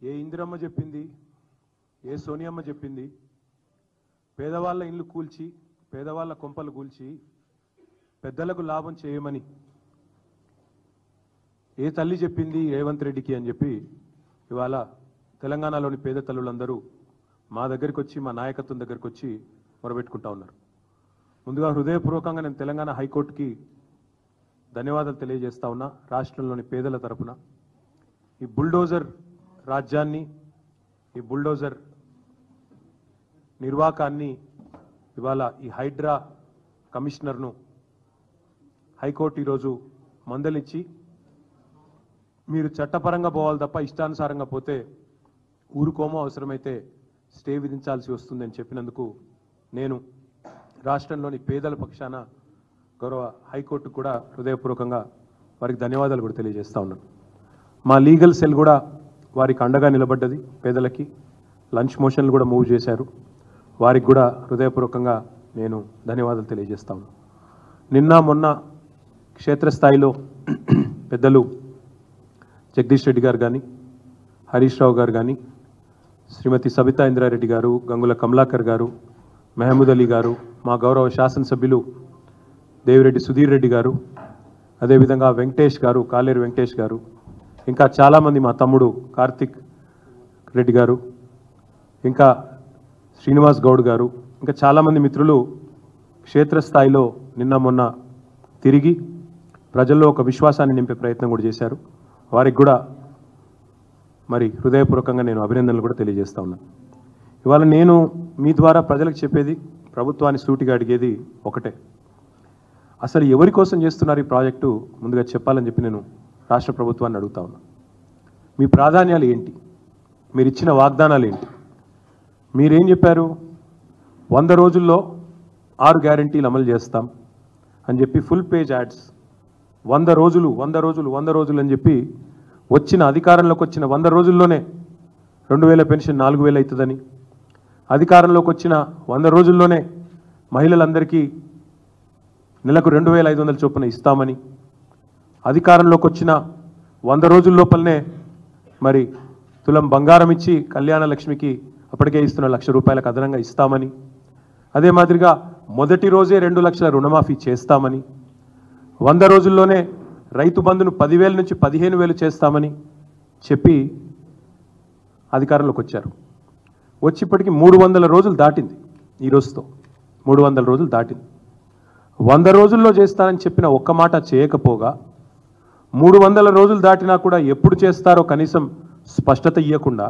ఏ ఇందిరమ్మ చెప్పింది, ఏ సోనియమ్మ చెప్పింది, పేదవాళ్ళ ఇల్లు కూల్చి పేదవాళ్ళ కొంపలు కూల్చి పెద్దలకు లాభం చేయమని ఏ తల్లి చెప్పింది రేవంత్ రెడ్డికి అని చెప్పి ఇవాళ తెలంగాణలోని పేద తల్లులందరూ మా దగ్గరికి వచ్చి మా నాయకత్వం దగ్గరికి వచ్చి మొరబెట్టుకుంటా ఉన్నారు. ముందుగా హృదయపూర్వకంగా నేను తెలంగాణ హైకోర్టుకి ధన్యవాదాలు తెలియజేస్తా ఉన్నా. రాష్ట్రంలోని పేదల తరపున ఈ బుల్డోజర్ రాజ్యాన్ని, ఈ బుల్డోజర్ నిర్వాకాన్ని ఇవాళ ఈ హైడ్రా కమిషనర్ను హైకోర్టు ఈరోజు మందలిచ్చి మీరు చట్టపరంగా పోవాలి తప్ప ఇష్టానుసారంగా పోతే ఊరుకోమో, అవసరమైతే స్టే విధించాల్సి వస్తుందని చెప్పినందుకు నేను రాష్ట్రంలోని పేదల పక్షాన గౌరవ హైకోర్టు కూడా హృదయపూర్వకంగా వారికి ధన్యవాదాలు కూడా తెలియజేస్తా ఉన్నాను. మా లీగల్ సెల్ కూడా వారికి అండగా నిలబడ్డది. పేదలకి లంచ్ మోషన్లు కూడా మూవ్ చేశారు. వారికి కూడా హృదయపూర్వకంగా నేను ధన్యవాదాలు తెలియజేస్తా ఉన్నాను. నిన్న మొన్న క్షేత్రస్థాయిలో పెద్దలు జగదీష్ రెడ్డి గారు కానీ, హరీష్ రావు గారు కానీ, శ్రీమతి సబితా ఇంద్రారెడ్డి గారు, గంగుల కమలాకర్ గారు, మహమూద్ అలీ గారు, మా గౌరవ శాసనసభ్యులు దేవిరెడ్డి సుధీర్ రెడ్డి గారు, అదేవిధంగా వెంకటేష్ గారు, కాలేరు వెంకటేష్ గారు, ఇంకా చాలామంది మా తమ్ముడు కార్తిక్ రెడ్డి గారు, ఇంకా శ్రీనివాస్ గౌడ్ గారు, ఇంకా చాలామంది మిత్రులు క్షేత్రస్థాయిలో నిన్న మొన్న తిరిగి ప్రజల్లో ఒక విశ్వాసాన్ని నింపే ప్రయత్నం కూడా చేశారు. వారికి కూడా మరి హృదయపూర్వకంగా నేను అభినందనలు కూడా తెలియజేస్తా ఉన్నాను. ఇవాళ నేను మీ ద్వారా ప్రజలకు చెప్పేది, ప్రభుత్వాన్ని సూటిగా అడిగేది ఒకటే. అసలు ఎవరి కోసం చేస్తున్నారు ఈ ప్రాజెక్టు ముందుగా చెప్పాలని చెప్పి నేను రాష్ట్ర ప్రభుత్వాన్ని అడుగుతా ఉన్నా. మీ ప్రాధాన్యాలు ఏంటి? మీరు ఇచ్చిన వాగ్దానాలు ఏంటి? మీరేం చెప్పారు? 100 రోజుల్లో 6 గ్యారంటీలు అమలు చేస్తాం అని చెప్పి ఫుల్ పేజ్ యాడ్స్, 100 రోజులు 100 రోజులు 100 రోజులు అని చెప్పి వచ్చిన అధికారంలోకి వచ్చిన 100 రోజుల్లోనే 2000 పెన్షన్ 4000 అవుతుందని, అధికారంలోకి వచ్చిన 100 రోజుల్లోనే మహిళలందరికీ నెలకు 2500 చొప్పున ఇస్తామని, అధికారంలోకి వచ్చిన 100 రోజుల లోపలనే మరి తులం బంగారం ఇచ్చి కళ్యాణ లక్ష్మికి అప్పటికే ఇస్తున్న 1,00,000 రూపాయలకు అదనంగా ఇస్తామని, అదే మాదిరిగా మొదటి రోజే 2 లక్షల రుణమాఫీ చేస్తామని, 100 రోజుల్లోనే రైతు బంధును 10,000 నుంచి 15,000 చేస్తామని చెప్పి అధికారంలోకి వచ్చారు. వచ్చి ఇప్పటికి 300 రోజులు దాటింది. ఈ రోజుతో 300 రోజులు దాటింది. 100 రోజుల్లో చేస్తానని చెప్పిన ఒక్క మాట చేయకపోగా 300 రోజులు దాటినా కూడా ఎప్పుడు చేస్తారో కనీసం స్పష్టత ఇవ్వకుండా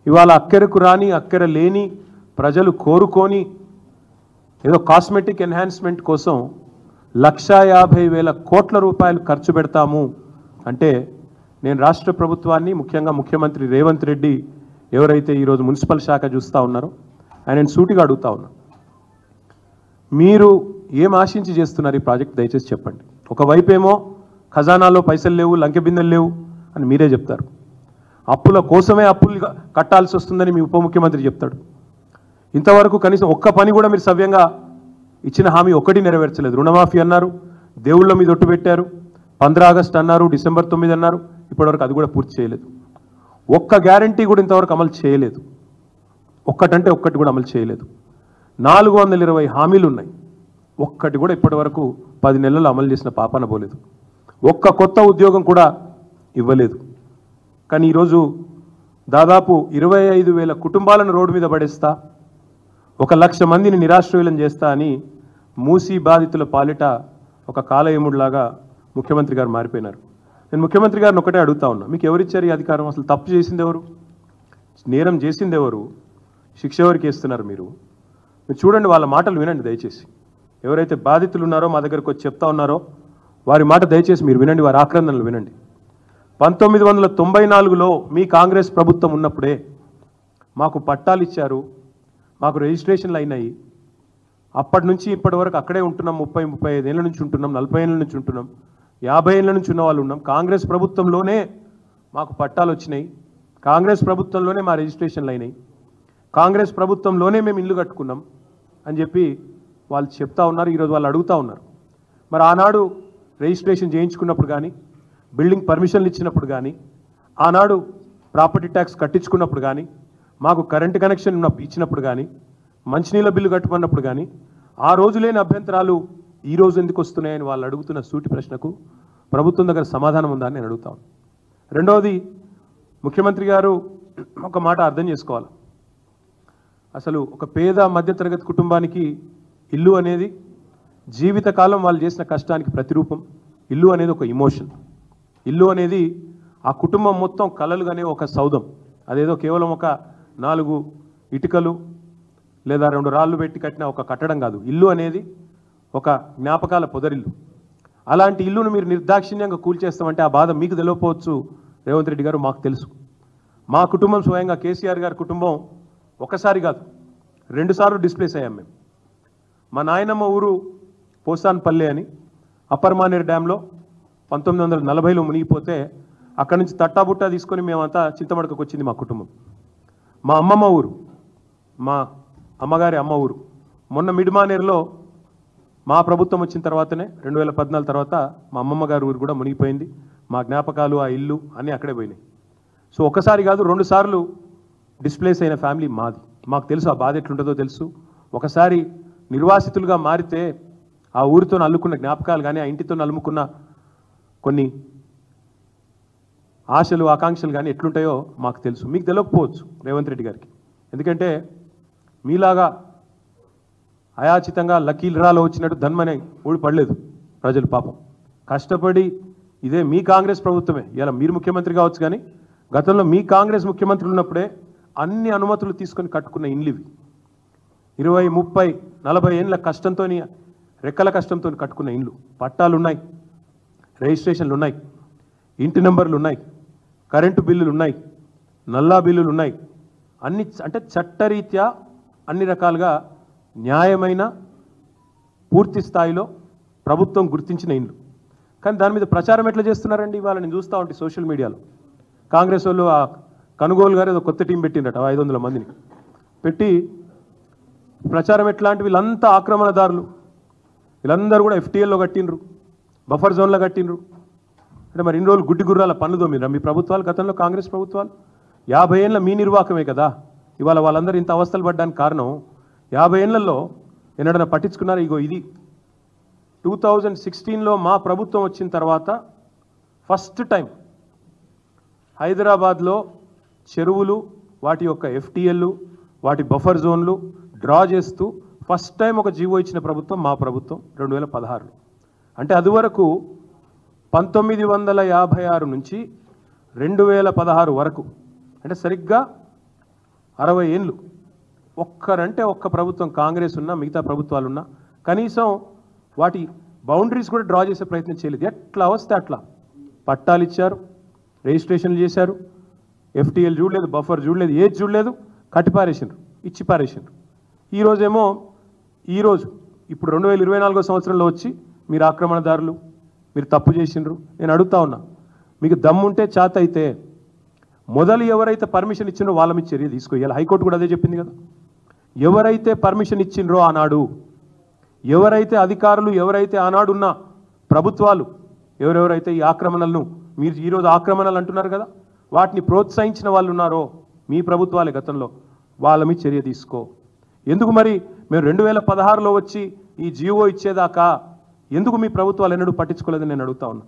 ఇవాళ అక్కరకు రాని, అక్కర లేని, ప్రజలు కోరుకొని ఏదో కాస్మెటిక్ ఎన్హాన్స్మెంట్ కోసం 1,50,000 కోట్ల రూపాయలు ఖర్చు పెడతాము అంటే నేను రాష్ట్ర ప్రభుత్వాన్ని, ముఖ్యంగా ముఖ్యమంత్రి రేవంత్ రెడ్డి ఎవరైతే ఈరోజు మున్సిపల్ శాఖ చూస్తూ ఉన్నారో ఆయన సూటిగా అడుగుతా ఉన్నా, మీరు ఏం ఆశించి చేస్తున్నారు ఈ ప్రాజెక్ట్? దయచేసి చెప్పండి. ఒకవైపేమో ఖజానాలో పైసలు లేవు, లంకె బిందెలు లేవు అని మీరే చెప్తారు. అప్పుల కోసమే అప్పులు కట్టాల్సి వస్తుందని మీ ఉప ముఖ్యమంత్రి చెప్తాడు. ఇంతవరకు కనీసం ఒక్క పని కూడా మీరు సవ్యంగా ఇచ్చిన హామీ ఒక్కటి నెరవేర్చలేదు. రుణమాఫీ అన్నారు, దేవుళ్ళ మీద ఒట్టు పెట్టారు, 15 ఆగస్టు అన్నారు, December 9 అన్నారు, ఇప్పటివరకు అది కూడా పూర్తి చేయలేదు. ఒక్క గ్యారంటీ కూడా ఇంతవరకు అమలు చేయలేదు. ఒక్కటంటే ఒక్కటి కూడా అమలు చేయలేదు. 420 హామీలు ఉన్నాయి, ఒక్కటి కూడా ఇప్పటివరకు 10 నెలలు అమలు చేసిన పాపాన పోలేదు. ఒక్క కొత్త ఉద్యోగం కూడా ఇవ్వలేదు. కానీ ఈరోజు దాదాపు 25,000 కుటుంబాలను రోడ్డు మీద పడేస్తా, 1,00,000 మందిని నిరాశ్రయులను చేస్తా అని మూసీ బాధితుల పాలిట ఒక కాలయముడిలాగా ముఖ్యమంత్రి గారు మారిపోయినారు. నేను ముఖ్యమంత్రి గారిని ఒకటే అడుగుతా ఉన్నా, మీకు ఎవరిచ్చారు ఈ అధికారం? అసలు తప్పు చేసింది ఎవరు? నేరం చేసింది ఎవరు? శిక్ష ఎవరికి వేస్తున్నారు మీరు? చూడండి, వాళ్ళ మాటలు వినండి దయచేసి. ఎవరైతే బాధితులు ఉన్నారో మా దగ్గరకు వచ్చి చెప్తా ఉన్నారో వారి మాట దయచేసి మీరు వినండి, వారి ఆక్రందనలు వినండి. 1994లో మీ కాంగ్రెస్ ప్రభుత్వం ఉన్నప్పుడే మాకు పట్టాలు ఇచ్చారు, మాకు రిజిస్ట్రేషన్లు అయినాయి. అప్పటి నుంచి ఇప్పటి వరకు అక్కడే ఉంటున్నాం. 30-35 ఏళ్ళ నుంచి ఉంటున్నాం, 40 ఏళ్ళ నుంచి ఉంటున్నాం, 50 ఏళ్ళ నుంచి ఉన్న వాళ్ళు ఉన్నాం. కాంగ్రెస్ ప్రభుత్వంలోనే మాకు పట్టాలు వచ్చినాయి, కాంగ్రెస్ ప్రభుత్వంలోనే మా రిజిస్ట్రేషన్లు అయినాయి, కాంగ్రెస్ ప్రభుత్వంలోనే మేము ఇల్లు కట్టుకున్నాం అని చెప్పి వాళ్ళు చెప్తా ఉన్నారు. ఈరోజు వాళ్ళు అడుగుతూ ఉన్నారు, మరి ఆనాడు రిజిస్ట్రేషన్ చేయించుకున్నప్పుడు కానీ, బిల్డింగ్ పర్మిషన్లు ఇచ్చినప్పుడు కానీ, ఆనాడు ప్రాపర్టీ ట్యాక్స్ కట్టించుకున్నప్పుడు కానీ, మాకు కరెంటు కనెక్షన్ ఇచ్చినప్పుడు కానీ, మంచినీళ్ళ బిల్లు కట్టుకున్నప్పుడు కానీ ఆ రోజు లేని అభ్యంతరాలు ఈ రోజు ఎందుకు వస్తున్నాయని వాళ్ళు అడుగుతున్న సూటి ప్రశ్నకు ప్రభుత్వం దగ్గర సమాధానం ఉందా అని నేను అడుగుతాను. రెండవది, ముఖ్యమంత్రి గారు ఒక మాట అర్థం చేసుకోవాలి. అసలు ఒక పేద మధ్యతరగతి కుటుంబానికి ఇల్లు అనేది జీవితకాలం వాళ్ళు చేసిన కష్టానికి ప్రతిరూపం. ఇల్లు అనేది ఒక ఇమోషన్. ఇల్లు అనేది ఆ కుటుంబం మొత్తం కలలుగానే ఒక సౌధం. అదేదో కేవలం ఒక 4 ఇటుకలు లేదా 2 రాళ్ళు పెట్టి కట్టిన ఒక కట్టడం కాదు. ఇల్లు అనేది ఒక జ్ఞాపకాల పొదరిల్లు. అలాంటి ఇల్లును మీరు నిర్దాక్షిణ్యంగా కూల్చేస్తామంటే ఆ బాధ మీకు తెలియకపోవచ్చు రేవంత్ రెడ్డి గారు, మాకు తెలుసు. మా కుటుంబం స్వయంగా కేసీఆర్ గారి కుటుంబం ఒకసారి కాదు 2 సార్లు డిస్ప్లేస్ అయ్యాం మేము. మా నాయనమ్మ ఊరు పోసాన్పల్లె అని అప్పర్ మానేరు డ్యాంలో 1940లో మునిగిపోతే అక్కడి నుంచి తట్టాబుట్టా తీసుకొని మేమంతా చింతమడకకు వచ్చింది మా కుటుంబం. మా అమ్మమ్మ ఊరు, మా అమ్మగారి అమ్మ ఊరు మొన్న మిడ్మానేరులో మా ప్రభుత్వం వచ్చిన తర్వాతనే 2014 తర్వాత మా అమ్మమ్మ గారి ఊరు కూడా మునిగిపోయింది. మా జ్ఞాపకాలు, ఆ ఇల్లు అన్నీ అక్కడే పోయినాయి. సో ఒకసారి కాదు 2 సార్లు డిస్ప్లేస్ అయిన ఫ్యామిలీ మాది. మాకు తెలుసు ఆ బాధ ఎట్లుంటుందో తెలుసు. ఒకసారి నిర్వాసితులుగా మారితే ఆ ఊరితో అల్లుకున్న జ్ఞాపకాలు కానీ, ఆ ఇంటితో అల్లుకున్న కొన్ని ఆశలు, ఆకాంక్షలు కానీ ఎట్లుంటాయో మాకు తెలుసు. మీకు తెలియకపోవచ్చు రేవంత్ రెడ్డి గారికి. ఎందుకంటే మీలాగా అయాచితంగా లకీల్రాలో వచ్చినట్టు ధన్మనే ఊడిపడలేదు ప్రజలు. పాపం కష్టపడి ఇదే మీ కాంగ్రెస్ ప్రభుత్వమే, ఇలా మీరు ముఖ్యమంత్రి కావచ్చు కానీ గతంలో మీ కాంగ్రెస్ ముఖ్యమంత్రులు ఉన్నప్పుడే అన్ని అనుమతులు తీసుకొని కట్టుకున్న ఇండ్లు ఇవి. 20, 30, 40 ఏళ్ళ కష్టంతో, రెక్కల కష్టంతో కట్టుకున్న ఇండ్లు. పట్టాలు ఉన్నాయి, రిజిస్ట్రేషన్లు ఉన్నాయి, ఇంటి నెంబర్లు ఉన్నాయి, కరెంటు బిల్లులు ఉన్నాయి, నల్లా బిల్లులు ఉన్నాయి. అన్ని అంటే చట్టరీత్యా అన్ని రకాలుగా న్యాయమైన పూర్తి స్థాయిలో ప్రభుత్వం గుర్తించిన ఇండ్లు. కానీ దాని మీద ప్రచారం ఎట్లా చేస్తున్నారండి? ఇవాళ నేను చూస్తూ ఉంటే సోషల్ మీడియాలో కాంగ్రెస్ వాళ్ళు ఆ కనుగోలు గారు ఏదో కొత్త టీం పెట్టిండట, 500 మందిని పెట్టి ప్రచారం ఎట్లాంటి వీళ్ళంతా ఆక్రమణదారులు, వీళ్ళందరూ కూడా FTLలో కట్టిండ్రు, బఫర్ జోన్లో కట్టిండ్రు. అంటే మరి ఇన్ని రోజులు గుడ్డి గుర్రాల పనులు తోమిరా మీ ప్రభుత్వాలు, గతంలో కాంగ్రెస్ ప్రభుత్వాలు? 50 ఏళ్ళ మీ నిర్వాహకమే కదా ఇవాళ వాళ్ళందరూ ఇంత అవస్థలు పడ్డానికి కారణం. 50 ఏళ్లలో ఎన్నడన్నా పట్టించుకున్నారు? ఇగో ఇది 2016లో మా ప్రభుత్వం వచ్చిన తర్వాత ఫస్ట్ టైం హైదరాబాద్లో చెరువులు, వాటి యొక్క FTL, వాటి బఫర్ జోన్లు డ్రా చేస్తూ ఫస్ట్ టైం ఒక జీవో ఇచ్చిన ప్రభుత్వం మా ప్రభుత్వం 2016లో. అంటే అదివరకు 1956 నుంచి 2016 వరకు, అంటే సరిగ్గా 60 ఏళ్ళు ఒక్కరంటే ఒక్క ప్రభుత్వం కాంగ్రెస్ ఉన్నా, మిగతా ప్రభుత్వాలు ఉన్నా కనీసం వాటి బౌండరీస్ కూడా డ్రా చేసే ప్రయత్నం చేయలేదు. ఎట్లా వస్తే అట్లా పట్టాలు ఇచ్చారు, రిజిస్ట్రేషన్లు చేశారు, FTL చూడలేదు, బఫర్ చూడలేదు, ఏది చూడలేదు, కట్టిపారేసిండ్రు, ఇచ్చి పారేసిండ్రు. ఈరోజు ఇప్పుడు 2024వ సంవత్సరంలో వచ్చి మీరు ఆక్రమణదారులు, మీరు తప్పు చేసిండ్రు. నేను అడుగుతా ఉన్నా, మీకు దమ్ముంటే చేత అయితే మొదలు ఎవరైతే పర్మిషన్ ఇచ్చిండ్రో వాళ్ళ మీద చర్య తీసుకోవాలి. హైకోర్టు కూడా అదే చెప్పింది కదా. ఎవరైతే పర్మిషన్ ఇచ్చిండ్రో ఆనాడు, ఎవరైతే అధికారులు, ఎవరైతే ఆనాడున్న ప్రభుత్వాలు, ఎవరెవరైతే ఈ ఆక్రమణలను, మీరు ఈరోజు ఆక్రమణలు అంటున్నారు కదా, వాటిని ప్రోత్సహించిన వాళ్ళు ఉన్నారో మీ ప్రభుత్వాలే గతంలో, వాళ్ళ మీద చర్య తీసుకో. ఎందుకు మరి మేము 2016లో వచ్చి ఈ జీవో ఇచ్చేదాకా ఎందుకు మీ ప్రభుత్వాలు ఎన్నడూ పట్టించుకోలేదని నేను అడుగుతా ఉన్నా.